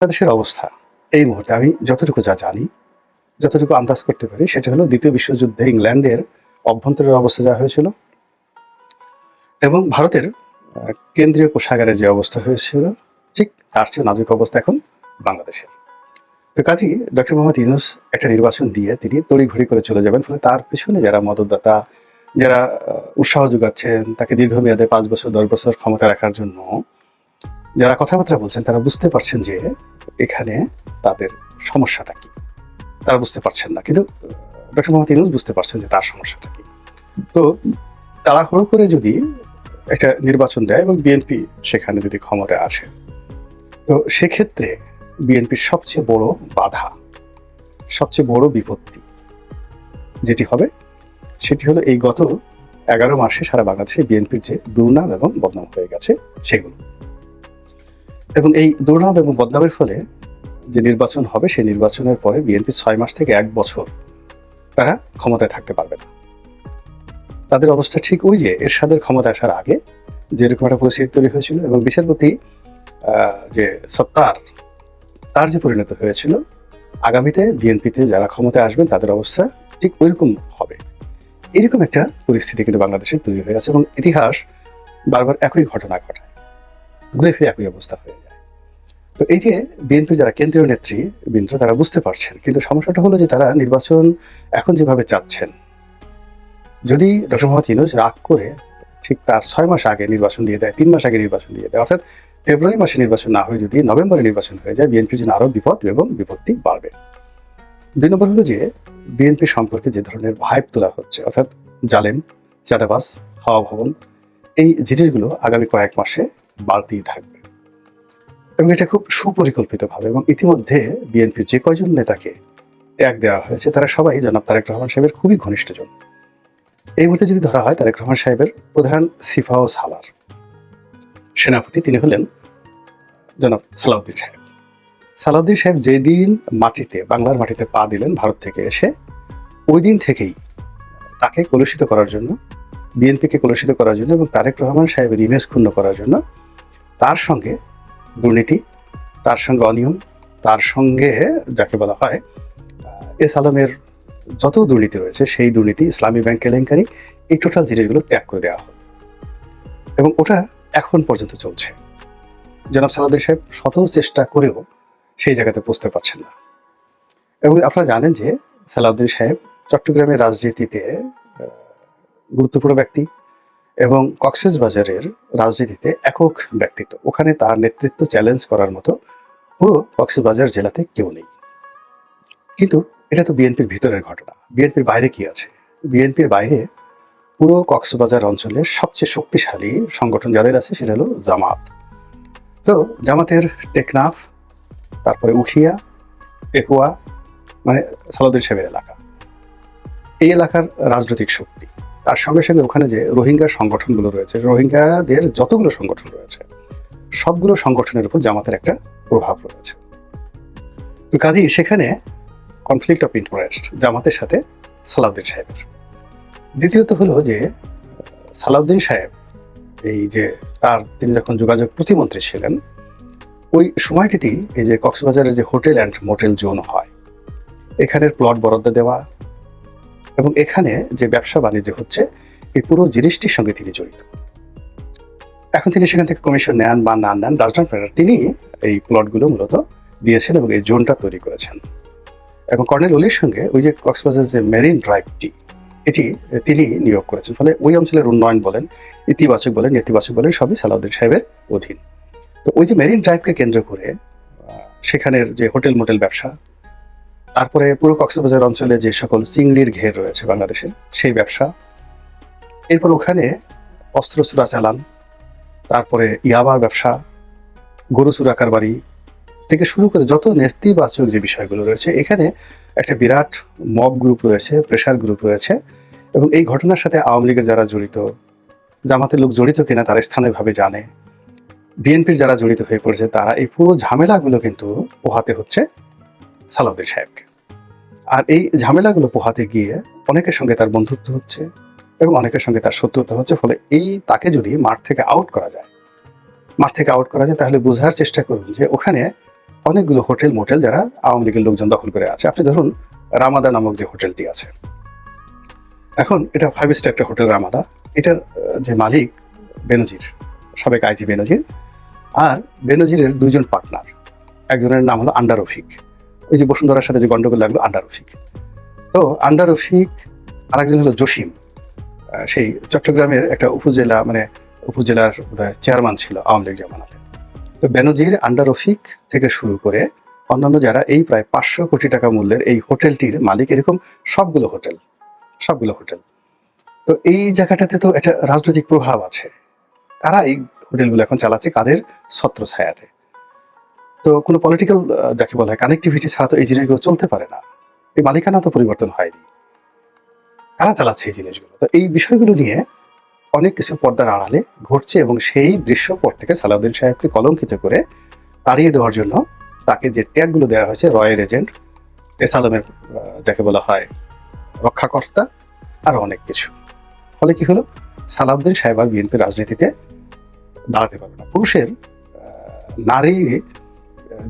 বাংলাদেশের অবস্থা এই মুহূর্তে আমি যতটুকু জানি, যতটুকু আন্দাজ করতে পারি সেটা হলো দ্বিতীয় বিশ্বযুদ্ধে ইংল্যান্ডের অভ্যন্তরীণ অবস্থা যা হয়েছিল এবং ভারতের কেন্দ্রীয় কোষাগারে যে অবস্থা হয়েছিল ঠিক তার চেয়ে নাজুক অবস্থা এখন বাংলাদেশের। তো কাজেই ডক্টর মোহাম্মদ ইউনূস একটা নির্বাচন দিয়ে তিনি তড়িঘড়ি করে চলে যাবেন, ফলে তার পেছনে যারা মদতদাতা, যারা উৎসাহ যোগাচ্ছেন তাকে দীর্ঘমেয়াদে ৫ বছর ১০ বছর ক্ষমতা রাখার জন্য যারা কথাবার্তা বলছেন তারা বুঝতে পারছেন যে এখানে তাদের সমস্যাটা কি। তারা বুঝতে পারছেন না, কিন্তু ডক্টর মোহাম্মদ ইউনূস বুঝতে পারছেন যে তার সমস্যাটা কি। তো তাড়াহুড়ো করে যদি একটা নির্বাচন দেয় এবং বিএনপি সেখানে যদি ক্ষমতায় আসে, তো সেক্ষেত্রে বিএনপির সবচেয়ে বড় বাধা, সবচেয়ে বড় বিপত্তি যেটি হবে সেটি হলো এই গত ১১ মাসে সারা বাংলাদেশে বিএনপির যে দুর্নাম এবং বদনাম হয়ে গেছে সেগুলো। এবং এই দুর্নাম এবং বদনামের ফলে যে নির্বাচন হবে সেই নির্বাচনের পরে বিএনপি ৬ মাস থেকে ১ বছর তারা ক্ষমতায় থাকতে পারবে না। তাদের অবস্থা ঠিক ওই যে এরশাদের ক্ষমতা আসার আগে যেরকম একটা পরিস্থিতি তৈরি হয়েছিল এবং বিচারপতি যে সত্তার তার যে পরিণত হয়েছিল, আগামীতে বিএনপিতে যারা ক্ষমতায় আসবেন তাদের অবস্থা ঠিক ওইরকম হবে। এরকম একটা পরিস্থিতি কিন্তু বাংলাদেশে তৈরি হয়ে আছে এবং ইতিহাস বারবার একই ঘটনা ঘটায়, ঘুরে ফিরে একই অবস্থা হয়ে যায়। তো এই যে বিএনপি যারা কেন্দ্রীয় নেতৃবৃন্দ তারা বুঝতে পারছেন, কিন্তু সমস্যাটা হলো যে তারা নির্বাচন এখন যেভাবে চাচ্ছেন, যদি ডক্টর মোহাম্মদ ইউনূস রাগ করে ঠিক তার ৬ মাস আগে নির্বাচন দিয়ে দেয়, ৩ মাস আগে নির্বাচন দিয়ে দেয়, অর্থাৎ ফেব্রুয়ারি মাসে নির্বাচন না হয়ে যদি নভেম্বরে নির্বাচন হয়ে যায়, বিএনপির জন্য আরো বিপদ এবং বিপত্তি বাড়বে। ২ নম্বর হলো যে বিএনপি সম্পর্কে যে ধরনের ভাইব তোলা হচ্ছে, অর্থাৎ জালেম, চাঁদাবাজ, হাওয়া ভবন, এই জিনিসগুলো আগামী কয়েক মাসে বাড়তেই থাকবে এবং এটা খুব সুপরিকল্পিতভাবে। এবং ইতিমধ্যে বিএনপির যে কয়জন নেতাকে ট্যাগ দেওয়া হয়েছে তারা সবাই জনাব তারেক রহমান সাহেবের খুবই ঘনিষ্ঠজন। এই মুহূর্তে যদি ধরা হয় তারেক রহমান সাহেবের প্রধান সিপাহ সালার সেনাপতি তিনি হলেন জনাব সালাউদ্দিন সাহেব। সালাউদ্দিন সাহেব যেদিন বাংলার মাটিতে পা দিলেন ভারত থেকে এসে, ওই দিন থেকেই তাকে কলুষিত করার জন্য, বিএনপিকে কলুষিত করার জন্য এবং তারেক রহমান সাহেবের ইমেজ ক্ষুণ্ণ করার জন্য তার সঙ্গে দুর্নীতি, তার সঙ্গে অনিয়ম, তার সঙ্গে যাকে বলা হয় এস আলমের যত দুর্নীতি রয়েছে সেই দুর্নীতি, ইসলামী ব্যাংক কেলেঙ্কারি, এই টোটাল জিনিসগুলো ত্যাগ করে দেওয়া হয় এবং ওটা এখন পর্যন্ত চলছে। জনাব সালাউদ্দিন সাহেব শত চেষ্টা করেও সেই জায়গাতে পৌঁছতে পারছেন না। এবং আপনারা জানেন যে সালাউদ্দিন সাহেব চট্টগ্রামের রাজনীতিতে গুরুত্বপূর্ণ ব্যক্তি এবং কক্সবাজারের রাজনীতিতে একক ব্যক্তিত্ব। ওখানে তার নেতৃত্ব চ্যালেঞ্জ করার মতো পুরো কক্সবাজার জেলাতে কেউ নেই। কিন্তু এটা তো বিএনপির ভিতরের ঘটনা। বিএনপির বাইরে কি আছে? বিএনপির বাইরে পুরো কক্সবাজার অঞ্চলের সবচেয়ে শক্তিশালী সংগঠন যাদের আছে সেটা হলো জামাত। তো জামাতের টেকনাফ, তারপরে উখিয়া, পেকুয়া, মানে সালাউদ্দিন সাহেবের এলাকা, এই এলাকার রাজনৈতিক শক্তি। তার সঙ্গে সঙ্গে ওখানে যে রোহিঙ্গা সংগঠনগুলো রয়েছে, রোহিঙ্গাদের যতগুলো সংগঠন রয়েছে সবগুলো সংগঠনের উপর জামাতের একটা প্রভাব রয়েছে। তো কাজেই সেখানে কনফ্লিক্ট অফ ইন্টারেস্ট জামাতের সাথে সালাউদ্দিন সাহেবের। দ্বিতীয়ত হলো যে সালাউদ্দিন সাহেব এই যে তিনি যখন যোগাযোগ প্রতিমন্ত্রী ছিলেন, ওই সময়টিতেই এই যে কক্সবাজারের যে হোটেল অ্যান্ড মোটেল জোন হয়, এখানের প্লট বরাদ্দ দেওয়া এবং এখানে যে ব্যবসা বাণিজ্য হচ্ছে এই পুরো জিনিসটির সঙ্গে তিনি জড়িত। এখন তিনি সেখান থেকে কমিশন নেন বা না নেন ডাজন্ট ম্যাটার, তিনি এই প্লটগুলো মূলত দিয়েছেন এবং এই জোনটা তৈরি করেছেন। এবং কর্নেল অলির সঙ্গে ওই যে কক্সবাজার যে মেরিন ড্রাইভটি, এটি তিনি নিয়োগ করেছেন। ফলে ওই অঞ্চলের উন্নয়ন বলেন, ইতিবাচক বলেন, নেতিবাচক বলেন, সবই সালাউদ্দিন সাহেবের অধীন। তো ওই যে মেরিন ড্রাইভকে কেন্দ্র করে সেখানের যে হোটেল মোটেল ব্যবসা, তারপরে পুরো কক্সবাজার অঞ্চলে যে সকল চিংড়ির ঘের রয়েছে বাংলাদেশের সেই ব্যবসা, এরপর ওখানে অস্ত্র চোরাচালান, তারপরে ইয়াবার ব্যবসা, গরু চুরা কারবারি থেকে শুরু করে যত নেতিবাচক যে বিষয়গুলো রয়েছে, এখানে একটা বিরাট মব গ্রুপ রয়েছে, প্রেশার গ্রুপ রয়েছে এবং এই ঘটনার সাথে আওয়ামী লীগের যারা জড়িত, জামাতের লোক জড়িত কিনা তারা স্থানীয়ভাবে জানে, বিএনপির যারা জড়িত হয়ে পড়েছে তারা এই পুরো ঝামেলাগুলো কিন্তু পোহাতে হচ্ছে সালাউদ্দিন সাহেবকে। আর এই ঝামেলাগুলো পোহাতে গিয়ে অনেকের সঙ্গে তার বন্ধুত্ব হচ্ছে এবং অনেকের সঙ্গে তার শত্রুতা হচ্ছে। ফলে তাকে যদি মাঠ থেকে আউট করা যায় তাহলে বোঝার চেষ্টা করুন যে ওখানে অনেকগুলো হোটেল মোটেল যারা আওয়ামী লীগের লোকজন দখল করে আছে। আপনি ধরুন রামাদা নামক যে হোটেলটি আছে, এখন এটা 5 স্টার একটা হোটেল রামাদা। এটার যে মালিক বেনজির, সাবেক আইজি বেনজির, আর বেনজিরের 2 জন পার্টনার। একজনের নাম হলো আন্ডার রফিক, ওই যে বসুন্ধরার সাথে যে গন্ডগোল লাগলো আন্ডার রফিক। তো আন্ডার রফিক, আর একজন হলো জসিম, সেই চট্টগ্রামের একটা উপজেলার চেয়ারম্যান ছিল আওয়ামী লীগ জামানাতে। তো বেনজির, আন্ডার রফিক থেকে শুরু করে অন্যান্য যারা এই প্রায় 500 কোটি টাকা মূল্যের এই হোটেলটির মালিক, এরকম সবগুলো হোটেল। তো এই জায়গাটাতে তো একটা রাজনৈতিক প্রভাব আছে। কারা এই হোটেলগুলো এখন চালাচ্ছে, কাদের ছত্রছায়াতে? তো কোনো পলিটিক্যাল যাকে বলা হয় কানেক্টিভিটি ছাড়া তো এই জিনিসগুলো চলতে পারে না। এই মালিকানা তো পরিবর্তন হয়নি, কারা চালাচ্ছে এই জিনিসগুলো? তো এই বিষয়গুলো নিয়ে অনেক কিছু পর্দার আড়ালে ঘটছে, এবং সেই দৃশ্যপট থেকে সালাউদ্দিন সাহেবকে কলঙ্কিত করে তাড়িয়ে দেওয়ার জন্য তাকে যে ট্যাগগুলো দেওয়া হয়েছে, রয়ের এজেন্ট, এসালামের যাকে বলা হয় রক্ষাকর্তা, আরো অনেক কিছু। ফলে কি হলো, সালাউদ্দিন সাহেব আর বিএনপি রাজনীতিতে দাঁড়াতে পারবে না। পুরুষের নারী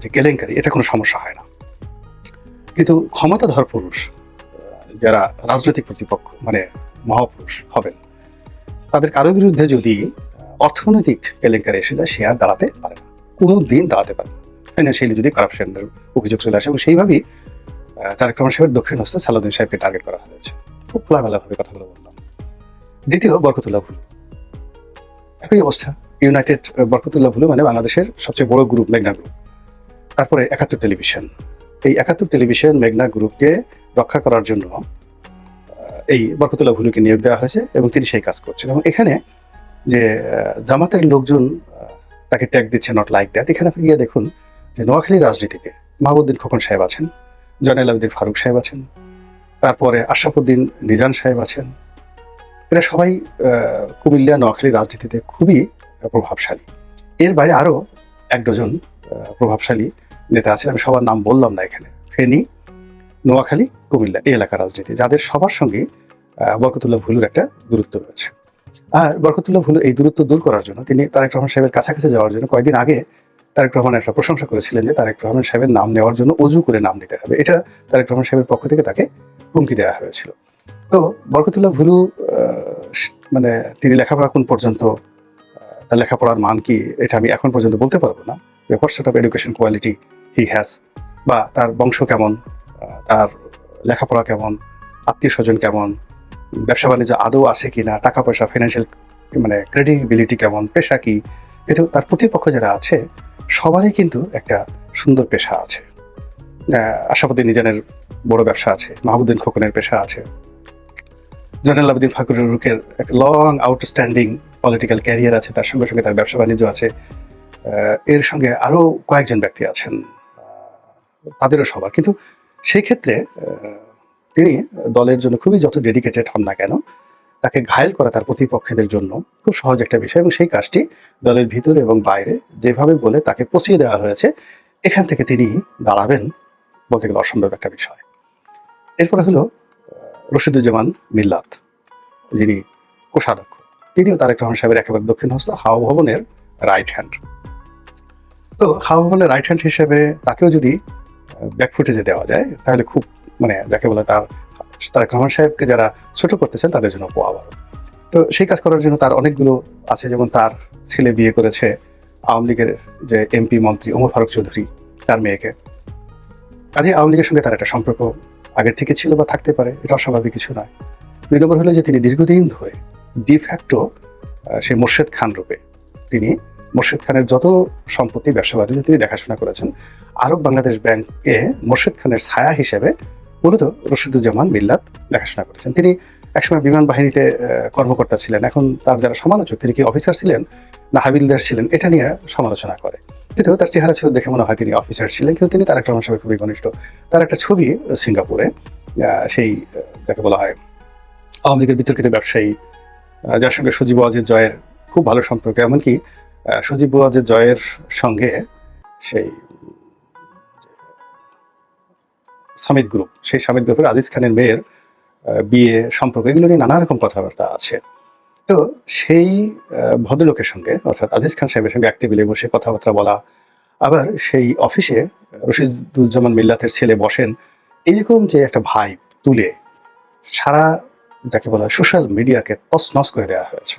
যে কেলেঙ্কারি, এটা কোনো সমস্যা হয় না, কিন্তু ক্ষমতাধর পুরুষ যারা রাজনৈতিক প্রতিপক্ষ মহাপুরুষ হবেন, তাদের কারো বিরুদ্ধে যদি অর্থনৈতিক কেলেঙ্কারি এসে যায়, সে আর দাঁড়াতে পারে না, কোনো দিন দাঁড়াতে পারে না। ফাইন্যান্সিয়ালি যদি কারাপশনের অভিযোগ চলে আসে, এবং সেইভাবেই তারেক রহমান সাহেবের দক্ষিণ হস্তে সালাউদ্দিন সাহেবকে টার্গেট করা হয়েছে। খুব খোলামেলাভাবে কথাগুলো বললাম। দ্বিতীয়, বরকতুল্লাহ ভুলু, একই অবস্থা। ইউনাইটেড বরকতুল্লাহ ভুলু বাংলাদেশের সবচেয়ে বড় গ্রুপ, মেঘনা গ্রুপ। তারপরে 71 টেলিভিশন। এই 71 টেলিভিশন মেঘনা গ্রুপকে রক্ষা করার জন্য এই বরকতুল্লাহ ভুলুকে নিয়োগ দেওয়া হয়েছে, এবং তিনি সেই কাজ করছেন। এবং এখানে যে জামাতের লোকজন তাকে ট্যাগ দিচ্ছে নট লাইক দ্যাট, এখানে আপনি গিয়ে দেখুন যে নোয়াখালীর রাজনীতিতে মাহবুবউদ্দিন খোকন সাহেব আছেন, জয়নাল আবেদিন ফারুক সাহেব আছেন, তারপরে আশরাফুদ্দিন নিজান সাহেব আছেন। এরা সবাই কুমিল্লা নোয়াখালী রাজনীতিতে খুবই প্রভাবশালী। এর বাইরে আরো 1 ডজন প্রভাবশালী নেতা আছেন, আমি সবার নাম বললাম না এখানে। ফেনী, নোয়াখালী, কুমিল্লা, এই এলাকার রাজনীতি, যাদের সবার সঙ্গে বরকতুল্লাহ ভুলুর একটা দূরত্ব রয়েছে। আর বরকতুল্লাহ ভুলু এই দূরত্ব দূর করার জন্য তিনি তারেক রহমান সাহেবের কাছাকাছি যাওয়ার জন্য কয়েকদিন আগে তারেক রহমান একটা প্রশংসা করেছিলেন যে তারেক রহমান সাহেবের নাম নেওয়ার জন্য অজু করে নাম নিতে হবে। এটা তারেক রহমান সাহেবের পক্ষ থেকে তাকে হুমকি দেওয়া হয়েছিল। তো বরকতুল্লাহ ভুলু তিনি লেখাপড়া কোন পর্যন্ত, তার লেখাপড়ার মান কি, এটা আমি এখন পর্যন্ত বলতে পারবো না, যে what sort of education quality he has, বা তার বংশ কেমন, তার লেখাপড়া কেমন, আত্মীয় স্বজন কেমন, ব্যবসা বাণিজ্য আদৌ আছে কিনা, টাকা পয়সা, ফাইন্যান্সিয়াল ক্রেডিবিলিটি কেমন, পেশা কি। কিন্তু তার প্রতিপক্ষ যারা আছে সবারই কিন্তু একটা সুন্দর পেশা আছে। আশরাফুদ্দিন নিজানের বড় ব্যবসা আছে, মাহবুবউদ্দিন খোকনের পেশা আছে, জয়নাল আবেদিন ফারুকের একটা লং আউটস্ট্যান্ডিং পলিটিক্যাল ক্যারিয়ার আছে, তার সঙ্গে সঙ্গে তার ব্যবসা বাণিজ্য আছে। এর সঙ্গে আরো কয়েকজন ব্যক্তি আছেন, তাদেরও সবার। কিন্তু সেই ক্ষেত্রে তিনি দলের জন্য খুবই যত ডেডিকেটেড হন না কেন, তাকে ঘায়েল করা তার প্রতিপক্ষদের জন্য খুব সহজ একটা বিষয়, এবং সেই কাজটি দলের ভিতরে এবং বাইরে যেভাবে বলে তাকে পচিয়ে দেওয়া হয়েছে, এখান থেকে তিনি দাঁড়াবেন বলতে গেলে অসম্ভব একটা বিষয়। এরপরে হলো রশিদুজ্জামান মিল্লাত, যিনি কোষাধ্যক্ষ, তিনিও তারেক রহমান সাহেবের একেবারে দক্ষিণ হস্ত, হাওয়া ভবনের রাইট হ্যান্ড। তো হাওয়া ভবনের রাইট হ্যান্ড হিসেবে তাকেও যদি ব্যাকফুটেজে দেওয়া যায়, তাহলে খুব যাকে বলে তারেক রহমান সাহেবকে যারা ছোট করতেছেন তাদের জন্য আবার। তো সেই কাজ করার জন্য তার অনেকগুলো আছে, যেমন তার ছেলে বিয়ে করেছে আওয়ামী লীগের যে এমপি মন্ত্রী ওমর ফারুক চৌধুরী, তার মেয়েকে। কাজে আওয়ামী লীগের সঙ্গে তার একটা সম্পর্ক আগের থেকে ছিল বা থাকতে পারে, এটা অস্বাভাবিক কিছু নয়। 2 নম্বর হলো যে তিনি দীর্ঘদিন ধরে ডিফ্যাক্টো সেই মোর্শেদ খান রূপে তিনি মোর্শেদ খানের যত সম্পত্তি, ব্যবসা বাণিজ্য তিনি দেখাশোনা করেছেন। আরব বাংলাদেশ ব্যাংকে মোর্শেদ খানের ছায়া হিসেবে মূলত রশিদুজ্জামান মিল্লাত দেখাশোনা করেছেন। তিনি একসময় বিমান বাহিনীতে কর্মকর্তা ছিলেন, এখন তার যারা সমালোচক, তিনি কি অফিসার ছিলেন না হাবিলদার ছিলেন, এটা নিয়ে সমালোচনা করে। কিন্তু তার চেহারা ছিল দেখে মনে হয় তিনি অফিসার ছিলেন, কিন্তু তিনি তারেক রহমান সাহেবের খুবই ঘনিষ্ঠ। তার একটা ছবি সিঙ্গাপুরে, সেই যাকে বলা হয় আওয়ামী লীগের বিতর্কিত ব্যবসায়ী, যার সঙ্গে সজীব ওয়াজেদ জয়ের খুব ভালো সম্পর্ক, এমনকি সজীব ওয়াজেদ জয়ের সঙ্গে সেই সামিট গ্রুপ, সেই সামিট গ্রুপের আজিজ খানের মেয়ের বিয়ে সম্পর্ক, এগুলো নিয়ে নানা রকম কথাবার্তা আছে। তো সেই ভদ্রলোকের সঙ্গে, অর্থাৎ আজিজ খান সাহেবের সঙ্গে এক টেবিলে বসে কথাবার্তা বলা, আবার সেই অফিসে রশিদুজ্জামান মিল্লাতের ছেলে বসেন, এইরকম যে একটা ভাইব তুলে সারা যাকে বলা হয় সোশ্যাল মিডিয়াকে তছনছ করে দেওয়া হয়েছে।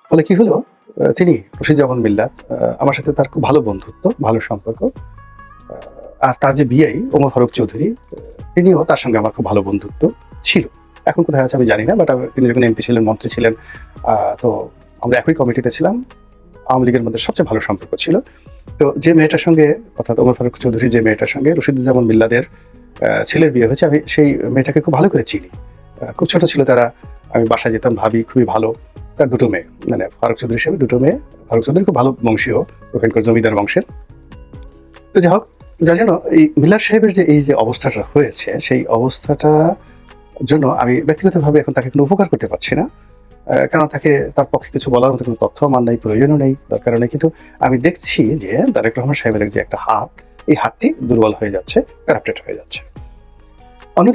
ফলে কি হলো, তিনি রশিদুজ্জামান মিল্লাত, আমার সাথে তার খুব ভালো বন্ধুত্ব, ভালো সম্পর্ক। আর তার যে বিআই ওমর ফারুক চৌধুরী, তিনিও তার সঙ্গে আমার খুব ভালো বন্ধুত্ব ছিল। এখন কোথায় আছে আমি জানি না, বাট তিনি যখন এমপি ছিলেন, মন্ত্রী ছিলেন, তো আমরা একই কমিটিতে ছিলাম। আওয়ামী লীগের মধ্যে সবচেয়ে ভালো সম্পর্ক ছিল। তো যে মেয়েটার সঙ্গে, অর্থাৎ ওমর ফারুক চৌধুরী যে মেয়েটার সঙ্গে রশিদুজ্জামান মিল্লাদের ছেলের বিয়ে হয়েছে, আমি সেই মেয়েটাকে খুব ভালো করে চিনি। খুব ছোট ছিল তারা, আমি বাসায় যেতাম, ভাবি খুবই ভালো। তার দুটো মেয়ে, মানে ফারুক চৌধুরী হিসেবে দুটো মেয়ে। ফারুক চৌধুরী খুব ভালো বংশীয়, ওখানকার জমিদার বংশের। তো যাই হোক, যার জন্য এই মিল্লার সাহেবের যে এই যে অবস্থাটা হয়েছে, সেই অবস্থাটা জন্য আমি ব্যক্তিগতভাবে এখন তাকে কোনো উপকার করতে পারছি না। কারণ তার পক্ষে কিছু বলার মতো কোনো তথ্য আমার নাই, প্রয়োজনও নেই, দরকারও নেই। কিন্তু আমি দেখছি যে তারেক রহমান সাহেবের যে একটা হাত, এই হাতটি দুর্বল হয়ে যাচ্ছে, কারাপ্টেড হয়ে যাচ্ছে। অন্যদিকে